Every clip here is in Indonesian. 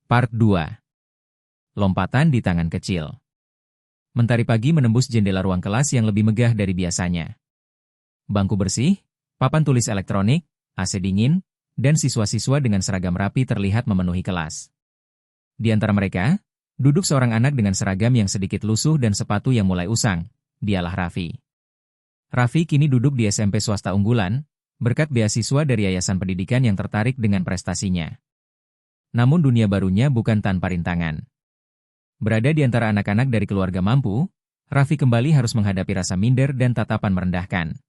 Part 2. Lompatan di tangan kecil. Mentari pagi menembus jendela ruang kelas yang lebih megah dari biasanya. Bangku bersih, papan tulis elektronik, AC dingin, dan siswa-siswa dengan seragam rapi terlihat memenuhi kelas. Di antara mereka, duduk seorang anak dengan seragam yang sedikit lusuh dan sepatu yang mulai usang. Dialah Raffi. Raffi kini duduk di SMP swasta unggulan, berkat beasiswa dari Yayasan Pendidikan yang tertarik dengan prestasinya. Namun dunia barunya bukan tanpa rintangan. Berada di antara anak-anak dari keluarga mampu, Raffi kembali harus menghadapi rasa minder dan tatapan merendahkan.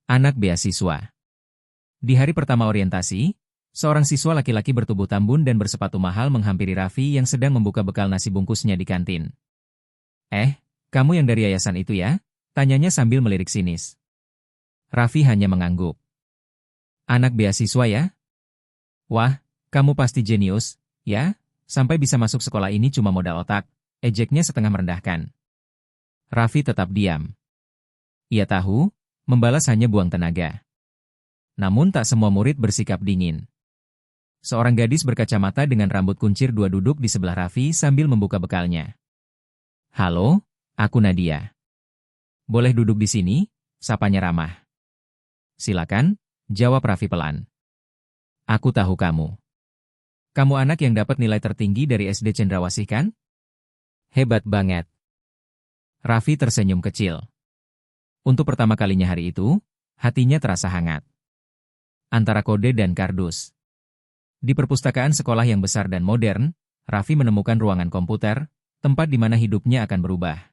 Anak beasiswa. Di hari pertama orientasi, seorang siswa laki-laki bertubuh tambun dan bersepatu mahal menghampiri Raffi yang sedang membuka bekal nasi bungkusnya di kantin. Kamu yang dari yayasan itu ya? Tanyanya sambil melirik sinis. Raffi hanya mengangguk. Anak beasiswa ya? Wah, kamu pasti jenius, ya? Sampai bisa masuk sekolah ini cuma modal otak, ejeknya setengah merendahkan. Raffi tetap diam. Ia tahu, membalas hanya buang tenaga. Namun tak semua murid bersikap dingin. Seorang gadis berkacamata dengan rambut kuncir dua duduk di sebelah Raffi sambil membuka bekalnya. Halo, aku Nadia. Boleh duduk di sini? Sapanya ramah. Silakan, jawab Raffi pelan. Aku tahu kamu. Kamu anak yang dapat nilai tertinggi dari SD Cendrawasih kan? Hebat banget. Raffi tersenyum kecil. Untuk pertama kalinya hari itu, hatinya terasa hangat. Antara kode dan kardus. Di perpustakaan sekolah yang besar dan modern, Raffi menemukan ruangan komputer, tempat di mana hidupnya akan berubah.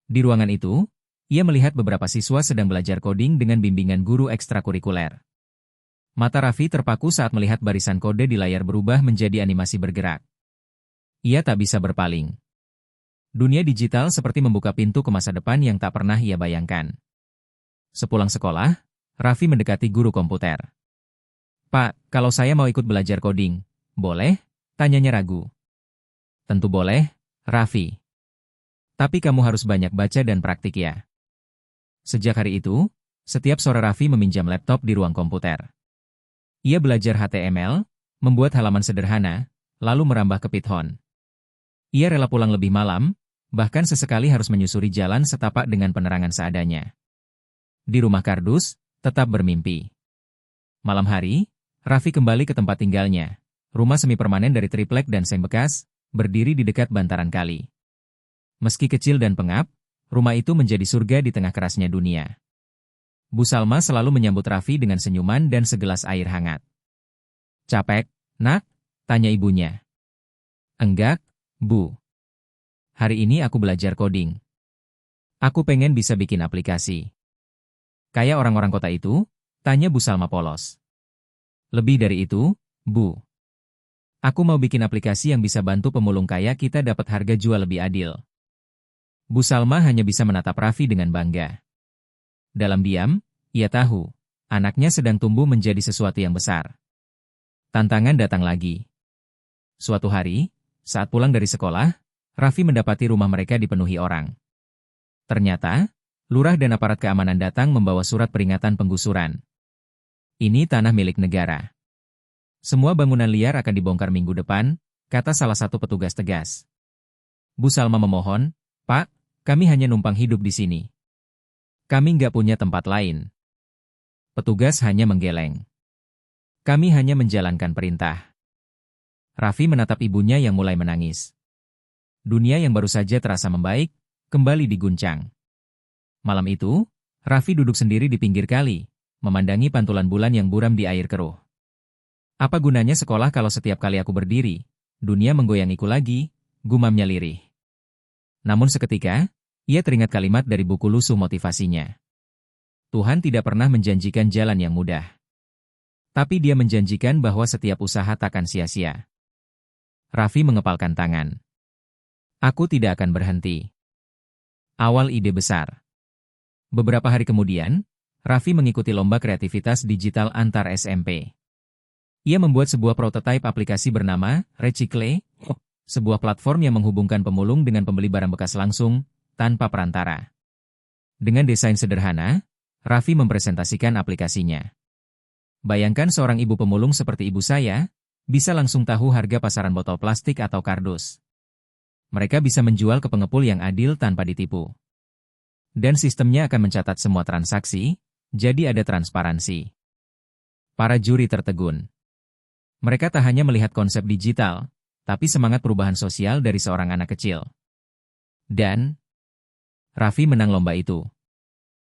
Di ruangan itu, ia melihat beberapa siswa sedang belajar coding dengan bimbingan guru ekstrakurikuler. Mata Raffi terpaku saat melihat barisan kode di layar berubah menjadi animasi bergerak. Ia tak bisa berpaling. Dunia digital seperti membuka pintu ke masa depan yang tak pernah ia bayangkan. Sepulang sekolah, Raffi mendekati guru komputer. Pak, kalau saya mau ikut belajar coding, boleh? Tanyanya ragu. Tentu boleh, Raffi. Tapi kamu harus banyak baca dan praktik ya. Sejak hari itu, setiap sore Raffi meminjam laptop di ruang komputer. Ia belajar HTML, membuat halaman sederhana, lalu merambah ke Python. Ia rela pulang lebih malam, bahkan sesekali harus menyusuri jalan setapak dengan penerangan seadanya. Di rumah kardus, tetap bermimpi. Malam hari, Raffi kembali ke tempat tinggalnya, rumah semi permanen dari triplek dan seng bekas, berdiri di dekat bantaran kali. Meski kecil dan pengap, rumah itu menjadi surga di tengah kerasnya dunia. Bu Salma selalu menyambut Raffi dengan senyuman dan segelas air hangat. Capek, nak? Tanya ibunya. Enggak, Bu. Hari ini aku belajar coding. Aku pengen bisa bikin aplikasi. Kayak orang-orang kota itu? Tanya Bu Salma polos. Lebih dari itu, Bu. Aku mau bikin aplikasi yang bisa bantu pemulung kaya kita dapat harga jual lebih adil. Bu Salma hanya bisa menatap Raffi dengan bangga. Dalam diam, ia tahu, anaknya sedang tumbuh menjadi sesuatu yang besar. Tantangan datang lagi. Suatu hari, saat pulang dari sekolah, Raffi mendapati rumah mereka dipenuhi orang. Ternyata, lurah dan aparat keamanan datang membawa surat peringatan penggusuran. Ini tanah milik negara. Semua bangunan liar akan dibongkar minggu depan, kata salah satu petugas tegas. Bu Salma memohon, Pak, kami hanya numpang hidup di sini. Kami nggak punya tempat lain. Petugas hanya menggeleng. Kami hanya menjalankan perintah. Raffi menatap ibunya yang mulai menangis. Dunia yang baru saja terasa membaik, kembali diguncang. Malam itu, Raffi duduk sendiri di pinggir kali, memandangi pantulan bulan yang buram di air keruh. Apa gunanya sekolah kalau setiap kali aku berdiri, dunia menggoyangiku lagi, gumamnya lirih. Namun seketika, ia teringat kalimat dari buku lusuh motivasinya. Tuhan tidak pernah menjanjikan jalan yang mudah. Tapi dia menjanjikan bahwa setiap usaha takkan sia-sia. Raffi mengepalkan tangan. Aku tidak akan berhenti. Awal ide besar. Beberapa hari kemudian, Raffi mengikuti lomba kreativitas digital antar SMP. Ia membuat sebuah prototipe aplikasi bernama Recycle, sebuah platform yang menghubungkan pemulung dengan pembeli barang bekas langsung, tanpa perantara. Dengan desain sederhana, Raffi mempresentasikan aplikasinya. Bayangkan seorang ibu pemulung seperti ibu saya, Bisa langsung tahu harga pasaran botol plastik atau kardus. Mereka bisa menjual ke pengepul yang adil tanpa ditipu. Dan sistemnya akan mencatat semua transaksi, jadi ada transparansi. Para juri tertegun. Mereka tak hanya melihat konsep digital, tapi semangat perubahan sosial dari seorang anak kecil. Dan Raffi menang lomba itu.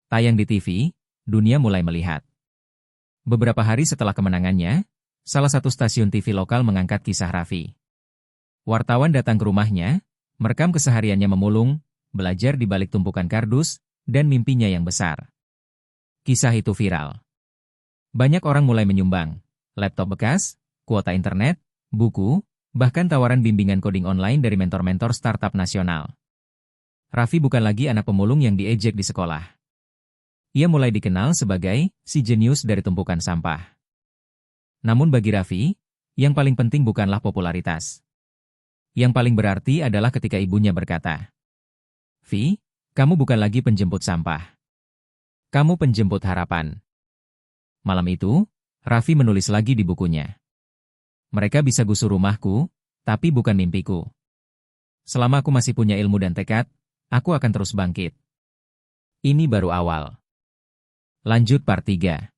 Tayang di TV, dunia mulai melihat. Beberapa hari setelah kemenangannya, salah satu stasiun TV lokal mengangkat kisah Raffi. Wartawan datang ke rumahnya, merekam kesehariannya memulung, belajar di balik tumpukan kardus, dan mimpinya yang besar. Kisah itu viral. Banyak orang mulai menyumbang, laptop bekas, kuota internet, buku, bahkan tawaran bimbingan coding online dari mentor-mentor startup nasional. Raffi bukan lagi anak pemulung yang diejek di sekolah. Ia mulai dikenal sebagai si jenius dari tumpukan sampah. Namun bagi Raffi, yang paling penting bukanlah popularitas. Yang paling berarti adalah ketika ibunya berkata, "Vi, kamu bukan lagi penjemput sampah. Kamu penjemput harapan." Malam itu, Raffi menulis lagi di bukunya. Mereka bisa gusur rumahku, tapi bukan mimpiku. Selama aku masih punya ilmu dan tekad, aku akan terus bangkit. Ini baru awal. Lanjut part 3.